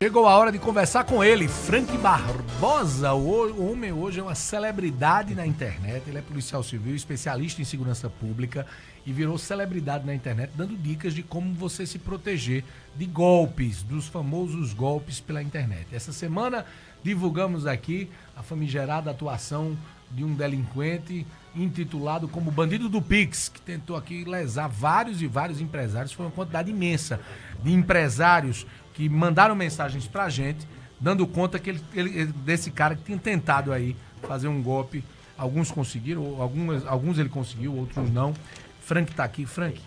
Chegou a hora de conversar com ele, Frank Barbosa. O homem hoje é uma celebridade na internet. Ele é policial civil, especialista em segurança pública e virou celebridade na internet, dando dicas de como você se proteger de golpes, dos famosos golpes pela internet. Essa semana divulgamos aqui a famigerada atuação de um delinquente intitulado como Bandido do Pix, que tentou aqui lesar vários e vários empresários. Foi uma quantidade imensa de empresários que mandaram mensagens pra gente, dando conta que desse cara que tinha tentado aí fazer um golpe. Alguns conseguiram, alguns ele conseguiu, outros não. Frank tá aqui. Frank,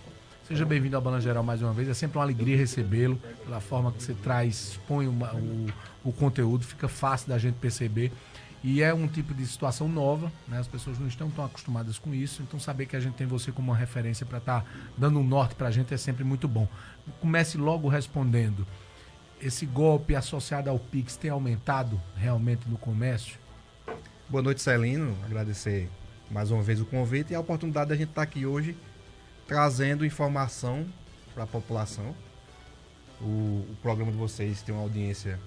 seja bem-vindo ao Balanço Geral mais uma vez. É sempre uma alegria recebê-lo, pela forma que você traz, expõe o conteúdo, fica fácil da gente perceber. E é um tipo de situação nova, né? As pessoas não estão tão acostumadas com isso, então saber que a gente tem você como uma referência para estar dando um norte pra gente é sempre muito bom. Comece logo respondendo. Esse golpe associado ao Pix tem aumentado realmente no comércio? Boa noite, Celino. Agradecer mais uma vez o convite e a oportunidade de a gente estar aqui hoje trazendo informação para a população. O programa de vocês tem uma audiência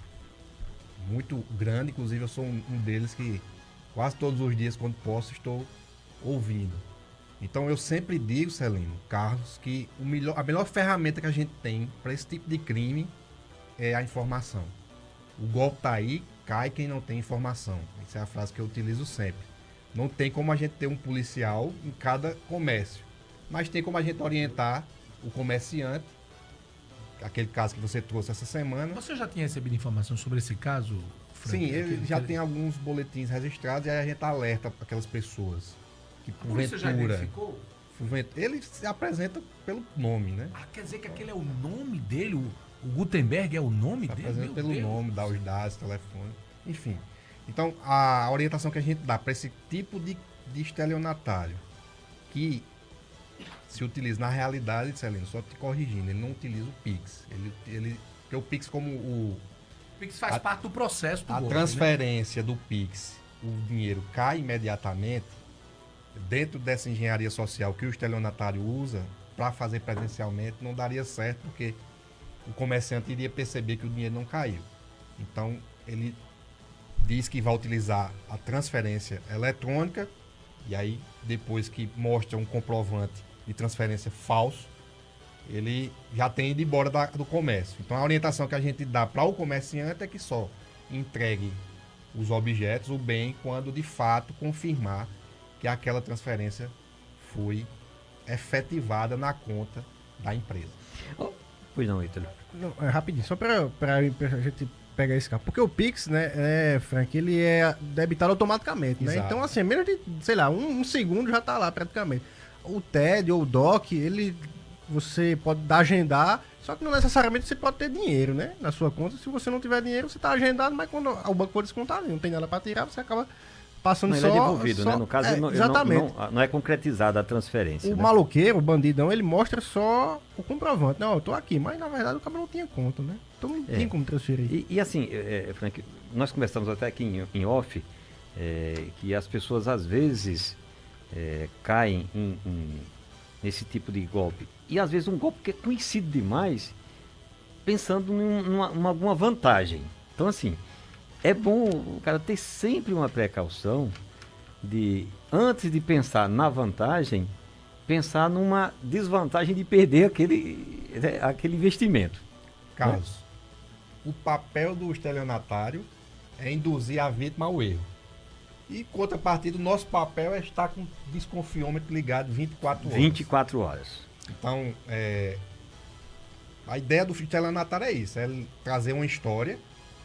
muito grande, inclusive eu sou um deles que quase todos os dias, quando posso, estou ouvindo. Então eu sempre digo, Celino, Carlos, que a melhor ferramenta que a gente tem para esse tipo de crime é a informação. O golpe tá aí, cai quem não tem informação. Essa é a frase que eu utilizo sempre. Não tem como a gente ter um policial em cada comércio, mas tem como a gente orientar o comerciante. Aquele caso que você trouxe essa semana. Você já tinha recebido informação sobre esse caso, Frank? Sim, ele já tem alguns boletins registrados e aí a gente alerta aquelas pessoas que Você já identificou? Ele se apresenta pelo nome, né? Ah, quer dizer que aquele é o nome dele? O Gutenberg é o nome dele? Apresenta pelo nome, dá os dados, telefone, enfim. Então, a orientação que a gente dá para esse tipo de estelionatário que se utiliza na realidade, Celino, só te corrigindo, ele não utiliza o Pix. Porque o Pix, como o Pix faz parte do processo do golpe, transferência, né? Do Pix, o dinheiro cai imediatamente dentro dessa engenharia social que o estelionatário usa para fazer presencialmente, não daria certo, porque o comerciante iria perceber que o dinheiro não caiu. Então, ele diz que vai utilizar a transferência eletrônica e aí, depois que mostra um comprovante de transferência falso, ele já tem ido embora do comércio. Então, a orientação que a gente dá para o comerciante é que só entregue os objetos, o bem, quando de fato confirmar que aquela transferência foi efetivada na conta da empresa. Pois não, Ítalo. Rapidinho, só pra gente pegar esse carro. Porque o Pix, né, Frank, ele é debitado automaticamente, né? Exato. Então, assim, menos de, sei lá, um segundo já tá lá praticamente. O TED ou o DOC, você pode agendar, só que não necessariamente você pode ter dinheiro, né, na sua conta. Se você não tiver dinheiro, você tá agendado, mas quando o banco for descontar, não tem nada pra tirar, você acaba passando não, só... ele é devolvido, né? No caso, exatamente. Não é concretizada a transferência. O né? maloqueiro, o bandidão, ele mostra só o comprovante. Não, eu tô aqui, mas na verdade o cara não tinha conta, né? Então não tinha como transferir. E assim, Frank, nós conversamos até aqui em off, que as pessoas às vezes caem nesse tipo de golpe. E às vezes um golpe que é conhecido demais, pensando em alguma vantagem. Então assim, é bom o cara ter sempre uma precaução de, antes de pensar na vantagem, pensar numa desvantagem de perder aquele investimento. Carlos, o papel do estelionatário é induzir a vítima ao erro. E, contrapartida, o nosso papel é estar com o desconfiômetro ligado 24 horas. 24 horas. Então, a ideia do estelionatário é isso, é trazer uma história.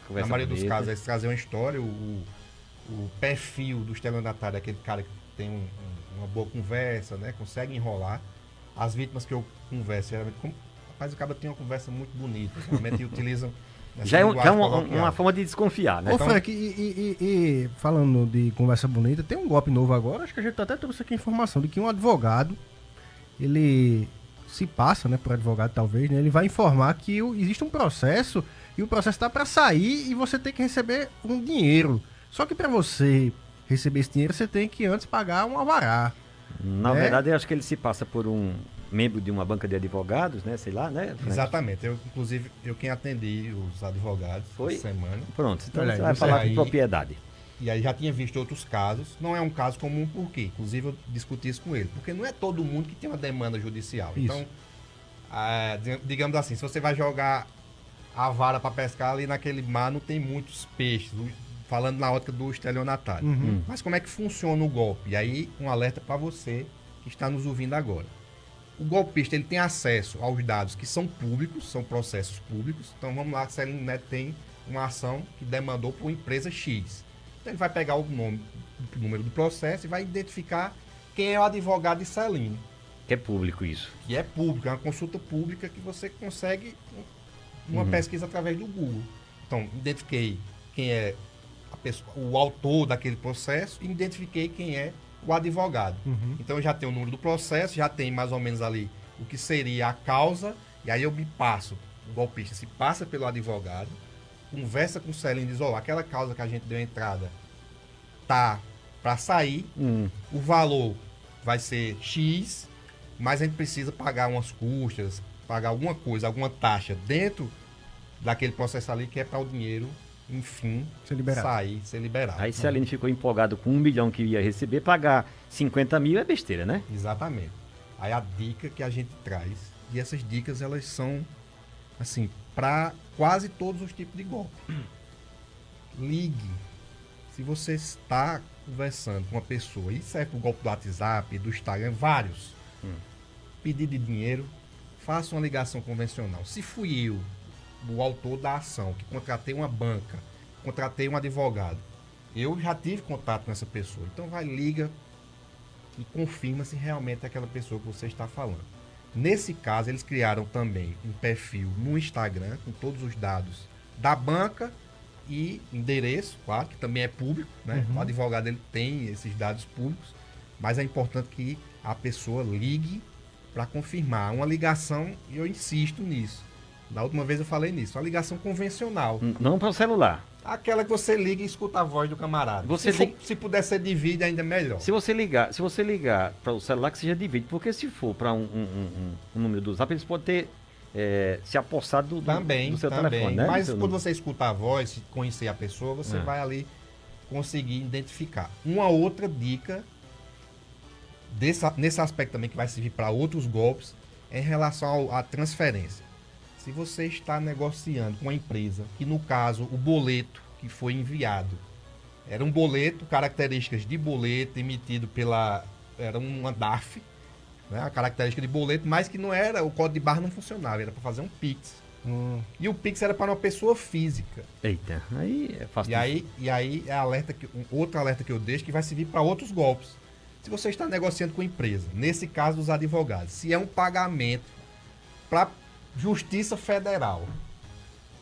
Conversa na maioria bonita. dos casos, é trazer uma história. O perfil do estelionatário é aquele cara que tem uma boa conversa, né? Consegue enrolar. As vítimas que eu converso, geralmente, rapaz, o cara tem uma conversa muito bonita. Geralmente utilizam... Já é uma forma de desconfiar, né? Ô, Frank, e falando de conversa bonita, tem um golpe novo agora, acho que a gente até trouxe aqui a informação de que um advogado, ele se passa, né, por advogado talvez, né, ele vai informar que existe um processo e o processo está para sair e você tem que receber um dinheiro. Só que para você receber esse dinheiro, você tem que antes pagar um alvará. Na verdade, eu acho que ele se passa por um membro de uma banca de advogados, né? Sei lá, né? Frank? Exatamente. Inclusive, eu quem atendi os advogados Foi? essa semana. Pronto, então Olha aí, você vai você falar aí- com propriedade. E aí já tinha visto outros casos. Não é um caso comum, por quê? Inclusive, eu discuti isso com ele. Porque não é todo mundo que tem uma demanda judicial. Isso. Então, digamos assim, se você vai jogar a vara para pescar ali naquele mar, não tem muitos peixes. Falando na ótica do estelionatário. Mas como é que funciona o golpe? E aí, um alerta para você que está nos ouvindo agora. O golpista ele tem acesso aos dados que são públicos, são processos públicos. Então vamos lá, a Celino Neto tem uma ação que demandou por empresa X. Então ele vai pegar o número do processo e vai identificar quem é o advogado de Celino, Que é público isso. que é público, é uma consulta pública que você consegue uma pesquisa através do Google. Então, identifiquei quem é a pessoa, o autor daquele processo e identifiquei quem é o advogado. Então eu já tenho o número do processo, já tem mais ou menos ali o que seria a causa, e aí eu me passo, o golpista se passa pelo advogado, conversa com o Celino e diz, ó, aquela causa que a gente deu entrada tá para sair, o valor vai ser X, mas a gente precisa pagar umas custas, pagar alguma coisa, alguma taxa dentro daquele processo ali que é para o dinheiro, enfim, Ser liberado. sair, ser liberado. Aí se a Aline ficou empolgado com 1 milhão que ia receber, pagar 50 mil é besteira, né? Exatamente. Aí a dica que a gente traz, e essas dicas elas são, assim, para quase todos os tipos de golpe. Ligue. Se você está conversando com uma pessoa, isso é o golpe do WhatsApp, do Instagram, vários. Pedido de dinheiro, faça uma ligação convencional. Se fui eu, o autor da ação, que contratei uma banca, contratei um advogado, eu já tive contato com essa pessoa. Então vai, liga e confirma se realmente é aquela pessoa que você está falando. Nesse caso, eles criaram também um perfil no Instagram com todos os dados da banca e endereço, claro, que também é público, né? O advogado ele tem esses dados públicos, mas é importante que a pessoa ligue para confirmar. Uma ligação, e eu insisto nisso. Da última vez eu falei nisso, uma ligação convencional. Não para o celular. Aquela que você liga e escuta a voz do camarada. Você se puder ser de vídeo, ainda melhor. Se você ligar para o celular, que seja de vídeo, porque se for para um número do Zap, eles podem ter se apossado do seu telefone, né? Mas Do seu quando número. você escuta a voz, conhecer a pessoa, você vai ali conseguir identificar. Uma outra dica nesse aspecto também que vai servir para outros golpes é em relação à transferência. Se você está negociando com uma empresa, que no caso o boleto que foi enviado era um boleto, características de boleto emitido era uma DARF, né, a característica de boleto, mas que não era, o código de barra não funcionava, era para fazer um Pix. E o Pix era para uma pessoa física. Eita, aí é fácil. E aí é outro alerta que eu deixo que vai servir para outros golpes. Se você está negociando com a empresa, nesse caso dos advogados, se é um pagamento para Justiça Federal.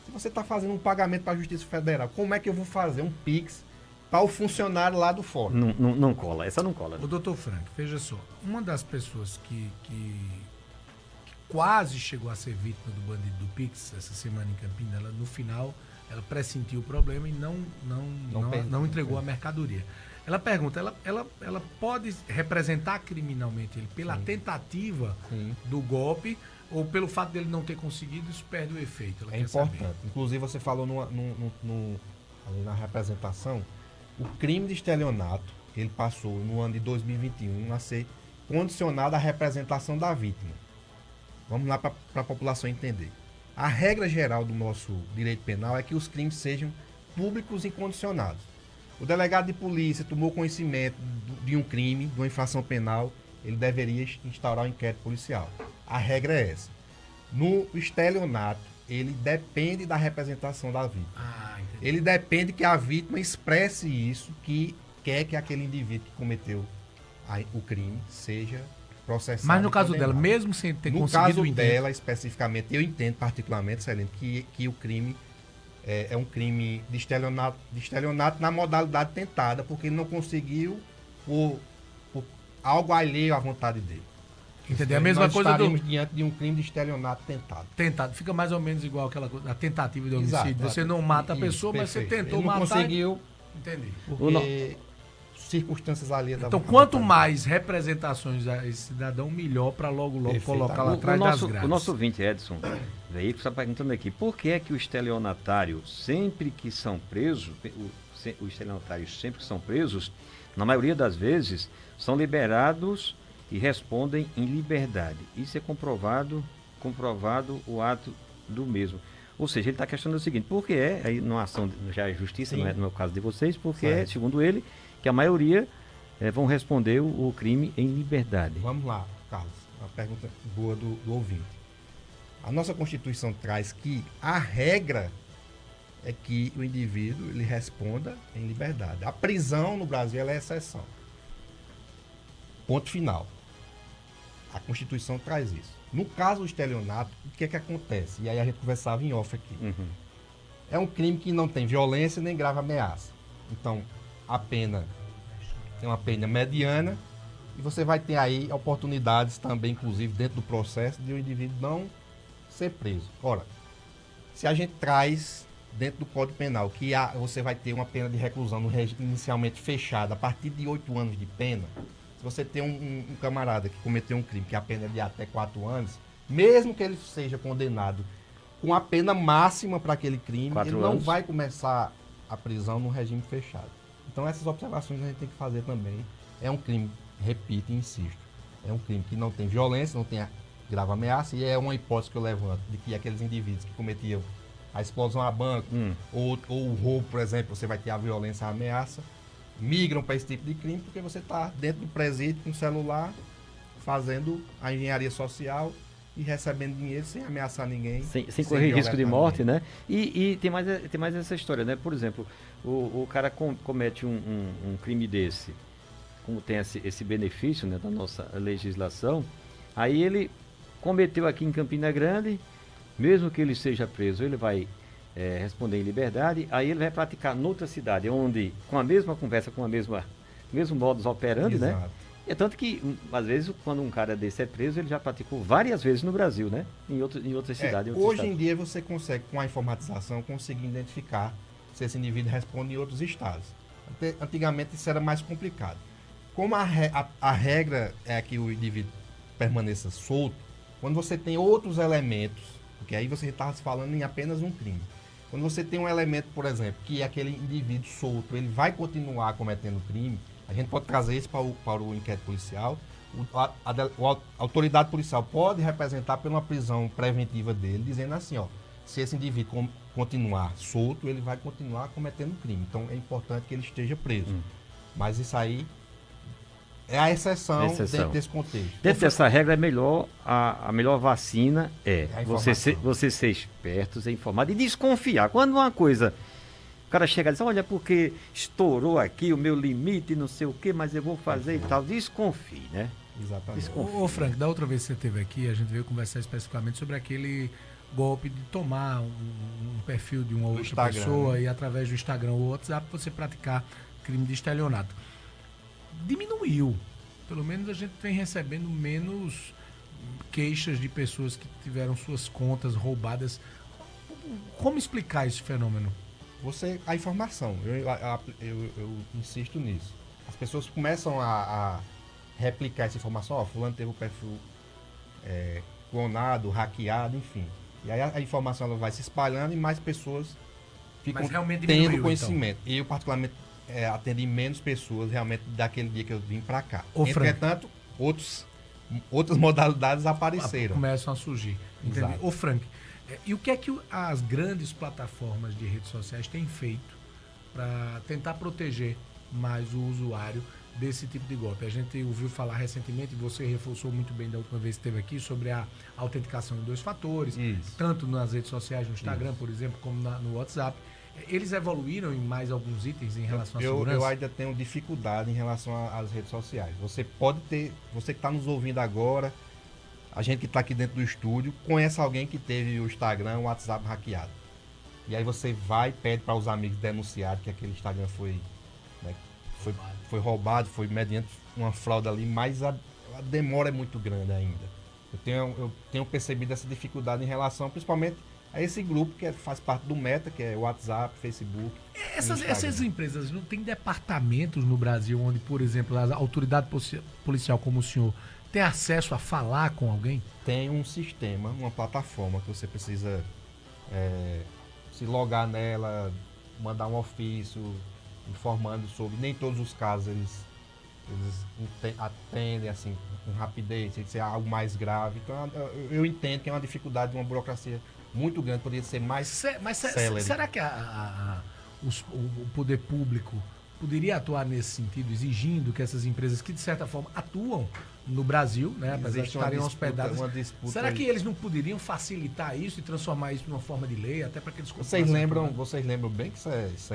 Se você está fazendo um pagamento para a Justiça Federal, como é que eu vou fazer um Pix para o funcionário lá do fora? Não cola, essa não cola. O doutor Frank, veja só, uma das pessoas que quase chegou a ser vítima do bandido do Pix essa semana em Campinas, ela, no final, ela pressentiu o problema e não entregou a mercadoria. Ela pergunta, ela pode representar criminalmente ele pela tentativa do golpe ou pelo fato dele não ter conseguido, isso perde o efeito? Ela É quer importante. saber. Inclusive, você falou ali na representação, o crime de estelionato, ele passou no ano de 2021 a ser condicionado à representação da vítima. Vamos lá para a população entender. A regra geral do nosso direito penal é que os crimes sejam públicos e condicionados. O delegado de polícia tomou conhecimento de um crime, de uma infração penal, ele deveria instaurar um inquérito policial. A regra é essa. No estelionato, ele depende da representação da vítima. Entendi. Ele depende que a vítima expresse isso, que quer que aquele indivíduo que cometeu o crime seja processado. Mas no e caso dela, condenado. mesmo sem ter No conseguido caso o intento, dela, especificamente, eu entendo particularmente, Celino, que o crime é um crime de estelionato na modalidade tentada, porque ele não conseguiu por algo alheio à vontade dele. entendeu? A mesma Nós coisa do estaríamos diante de um crime de estelionato tentado. tentado. Fica mais ou menos igual a tentativa de homicídio. Exato. Você não mata a Isso, pessoa, mas você perfeito. tentou Ele não matar. conseguiu, Entendi. porque circunstâncias ali. Então, quanto mais representações a esse cidadão, melhor para logo colocar lá atrás das grades. O nosso ouvinte, Edson, veio está perguntando aqui, por que é que o estelionatário, sempre que são presos, os estelionatários sempre que são presos, na maioria das vezes, são liberados e respondem em liberdade. Isso é comprovado o ato do mesmo. Ou seja, ele está questionando o seguinte, por que aí numa ação, já é justiça, não é no meu caso de vocês, porque é, segundo ele, que a maioria vão responder o crime em liberdade. Vamos lá, Carlos, uma pergunta boa do ouvinte. A nossa Constituição traz que a regra é que o indivíduo ele responda em liberdade. A prisão no Brasil ela é exceção. Ponto final. A Constituição traz isso. No caso do estelionato, o que é que acontece? E aí a gente conversava em off aqui. Uhum. É um crime que não tem violência nem grave ameaça. Então, a pena é uma pena mediana e você vai ter aí oportunidades também, inclusive dentro do processo, de o indivíduo não ser preso. Ora, se a gente traz dentro do Código Penal que você vai ter uma pena de reclusão no regime inicialmente fechado a partir de 8 anos de pena, se você tem um camarada que cometeu um crime que a pena é de até 4 anos, mesmo que ele seja condenado com a pena máxima para aquele crime, ele não vai começar a prisão no regime fechado. Então essas observações a gente tem que fazer também. É um crime, repito e insisto, é um crime que não tem violência, não tem grave ameaça, e é uma hipótese que eu levanto de que aqueles indivíduos que cometiam a explosão a banco ou o roubo, por exemplo, você vai ter a violência, a ameaça, migram para esse tipo de crime porque você está dentro do presídio com o celular, fazendo a engenharia social e recebendo dinheiro sem ameaçar ninguém. Sem correr risco de morte, né? E tem mais essa história, né? Por exemplo, o cara comete um crime desse, como tem esse benefício, né, da nossa legislação, aí ele cometeu aqui em Campina Grande, mesmo que ele seja preso, ele vai responder em liberdade, aí ele vai praticar noutra cidade, onde, com a mesma conversa, com a mesmo modus operandi, né? É tanto que, às vezes, quando um cara desse é preso, ele já praticou várias vezes no Brasil, né? Em outras cidades. Hoje em dia você consegue, com a informatização, conseguir identificar se esse indivíduo responde em outros estados. Antigamente isso era mais complicado. Como a regra é que o indivíduo permaneça solto, quando você tem outros elementos, porque aí você está falando em apenas um crime. Quando você tem um elemento, por exemplo, que aquele indivíduo solto, ele vai continuar cometendo crime, a gente pode trazer isso para o inquérito policial. A autoridade policial pode representar por uma prisão preventiva dele, dizendo assim, ó, se esse indivíduo continuar solto, ele vai continuar cometendo crime. Então é importante que ele esteja preso. Mas isso aí é a exceção dentro desse contexto. Dentro dessa regra, a melhor vacina é você ser esperto, ser informado e desconfiar. Quando uma coisa, o cara chega e diz, olha, porque estourou aqui o meu limite, não sei o quê, mas eu vou fazer e tal. Desconfie, né? Exatamente. Desconfie. Ô Frank, da outra vez que você esteve aqui, a gente veio conversar especificamente sobre aquele golpe de tomar um perfil de uma outra Instagram, pessoa, né? E através do Instagram ou WhatsApp você praticar crime de estelionato. Diminuiu. Pelo menos a gente vem recebendo menos queixas de pessoas que tiveram suas contas roubadas. Como explicar esse fenômeno? A informação, eu insisto nisso. As pessoas começam a replicar essa informação, ó, fulano teve o perfil clonado, hackeado, enfim. E aí a informação ela vai se espalhando e mais pessoas ficam tendo conhecimento. Então. Eu, particularmente, atendi menos pessoas realmente daquele dia que eu vim para cá. Entretanto, outras modalidades apareceram. Começam a surgir. Ô Frank, e o que é que as grandes plataformas de redes sociais têm feito para tentar proteger mais o usuário desse tipo de golpe? A gente ouviu falar recentemente, você reforçou muito bem da última vez que esteve aqui, sobre a autenticação em 2 fatores, tanto nas redes sociais, no Instagram, por exemplo, como no WhatsApp. Eles evoluíram em mais alguns itens em relação à segurança? Eu ainda tenho dificuldade em relação às redes sociais. Você pode ter, você que está nos ouvindo agora, a gente que está aqui dentro do estúdio, conhece alguém que teve o Instagram, o WhatsApp hackeado. E aí você vai e pede para os amigos denunciarem que aquele Instagram foi roubado, foi mediante uma fraude ali, mas a demora é muito grande ainda. Eu tenho percebido essa dificuldade em relação, principalmente a esse grupo que faz parte do Meta, que é WhatsApp, Facebook. Essas empresas não têm departamentos no Brasil onde, por exemplo, a autoridade policial como o senhor tem acesso a falar com alguém? Tem um sistema, uma plataforma que você precisa se logar nela, mandar um ofício informando sobre. Nem todos os casos eles atendem assim com rapidez, tem que ser algo mais grave. Então eu entendo que é uma dificuldade, uma burocracia muito grande, poderia ser mais célere. Será que o poder público poderia atuar nesse sentido, exigindo que essas empresas que de certa forma atuam no Brasil, né, apesar de estarem hospedadas, será que eles não poderiam facilitar isso e transformar isso numa forma de lei, até para que eles vocês lembram bem que isso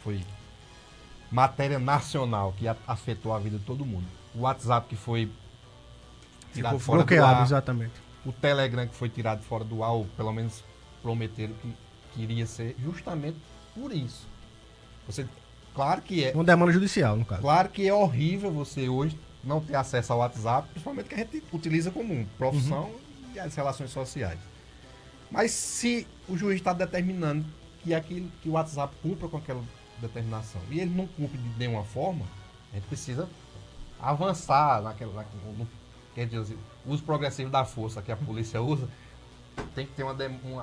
foi matéria nacional que afetou a vida de todo mundo. O WhatsApp que foi tirado fora do ar, exatamente. O Telegram que foi tirado fora do ar, ou pelo menos prometeram que iria ser justamente por isso. Claro que é uma demanda judicial, no caso. Claro que é horrível você hoje não ter acesso ao WhatsApp, principalmente que a gente utiliza como profissão e as relações sociais. Mas se o juiz está determinando que o WhatsApp cumpra com aquela determinação e ele não cumpre de nenhuma forma, a gente precisa avançar quer dizer, o uso progressivo da força que a polícia usa tem que ter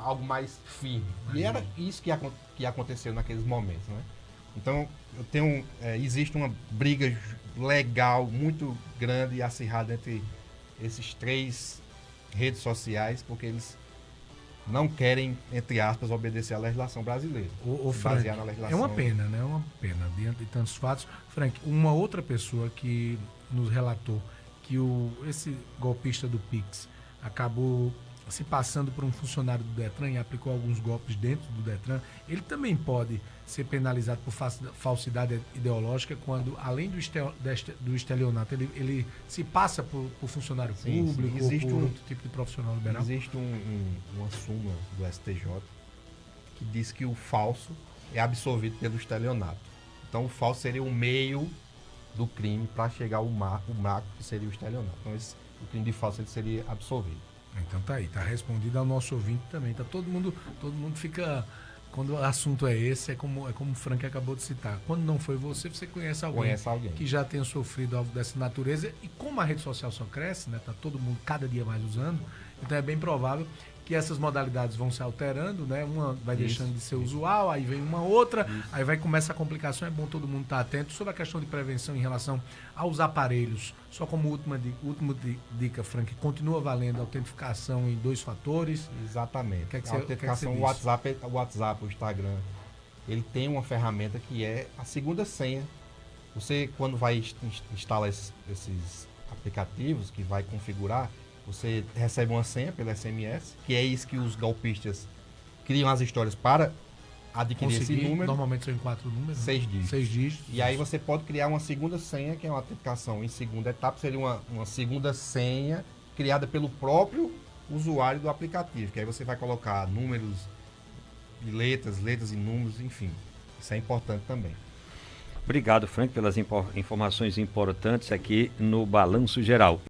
algo mais firme. E era isso que aconteceu naqueles momentos, né? Então, existe uma briga legal muito grande e acirrada entre esses 3 redes sociais, porque eles não querem, entre aspas, obedecer à legislação brasileira. Frank, na legislação. É uma pena, né? É uma pena, diante de tantos fatos. Frank, uma outra pessoa que nos relatou que esse golpista do Pix acabou se passando por um funcionário do Detran e aplicou alguns golpes dentro do Detran, ele também pode ser penalizado por falsidade ideológica quando, além do estelionato, ele se passa por funcionário público ou por outro tipo de profissional liberal? Existe uma súmula do STJ que diz que o falso é absolvido pelo estelionato. Então, o falso seria o meio do crime para chegar ao marco, que seria o estelionato. Então, o crime de falso ele seria absolvido. Então tá aí, tá respondido ao nosso ouvinte também. Tá todo mundo fica, quando o assunto é esse, é como o Frank acabou de citar. Quando não foi você conhece alguém que já tenha sofrido algo dessa natureza. E como a rede social só cresce, né, tá todo mundo cada dia mais usando, então é bem provável que essas modalidades vão se alterando, né? Uma vai deixando de ser usual, aí vem uma outra, aí vai começar a complicação. É bom todo mundo estar atento sobre a questão de prevenção em relação aos aparelhos. Só como última dica, Frank, continua valendo a autentificação em 2 fatores. Exatamente. A autentificação, o WhatsApp, o Instagram, ele tem uma ferramenta que é a segunda senha. Você, quando vai instalar esses aplicativos, que vai configurar, você recebe uma senha pelo SMS, que é isso que os golpistas criam as histórias para adquirir esse número. Normalmente são em 4 números. 6 dígitos. 6 dígitos. E aí você pode criar uma segunda senha, que é uma autenticação em segunda etapa, seria uma segunda senha criada pelo próprio usuário do aplicativo, que aí você vai colocar números e letras e números, enfim. Isso é importante também. Obrigado, Frank, pelas informações importantes aqui no Balanço Geral.